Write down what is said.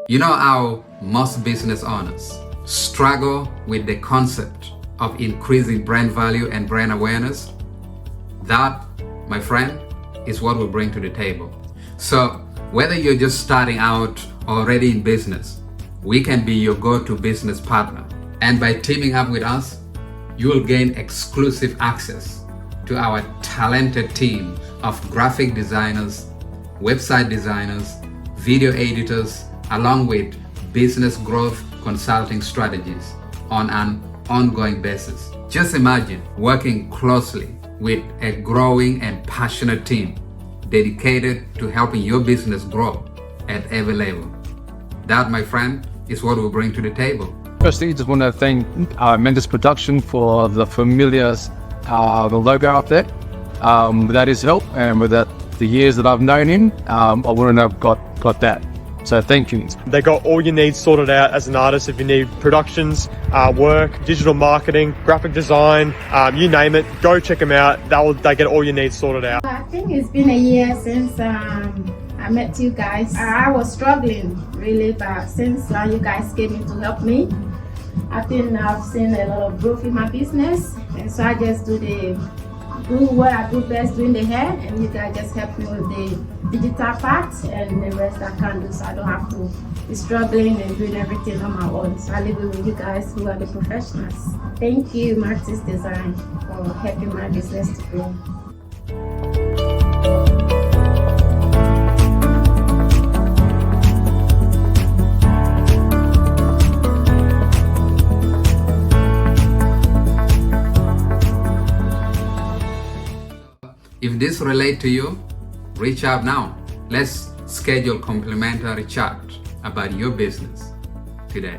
You know how most business owners struggle with the concept of increasing brand value and brand awareness? That, my friend, is what we bring to the table. So whether you're just starting out or already in business, we can be your go-to business partner. And by teaming up with us, you will gain exclusive access to our talented team of graphic designers, website designers, video editors, along with business growth consulting strategies on an ongoing basis. Just imagine working closely with a growing and passionate team dedicated to helping your business grow at every level. That, my friend, is what we bring to the table. Firstly, just want to thank Mantis Production for the familiar the logo up there. That is help, and with that, the years that I've known him, I wouldn't have got that. So thank you. They got all your needs sorted out as an artist. If you need productions, work, digital marketing, graphic design, you name it, go check them out. They get all your needs sorted out. I think it's been a year since I met you guys. I was struggling really, but since you guys came in to help me, I think I've seen a lot of growth in my business, and so I just do what I do best, doing the hair, and you guys just help me with the digital part, and the rest I can do, so I don't have to be struggling and doing everything on my own. So I leave it with you guys who are the professionals. Thank you, Mantistic Design, for helping my business to grow. If this relates to you, reach out now. Let's schedule complimentary chat about your business today.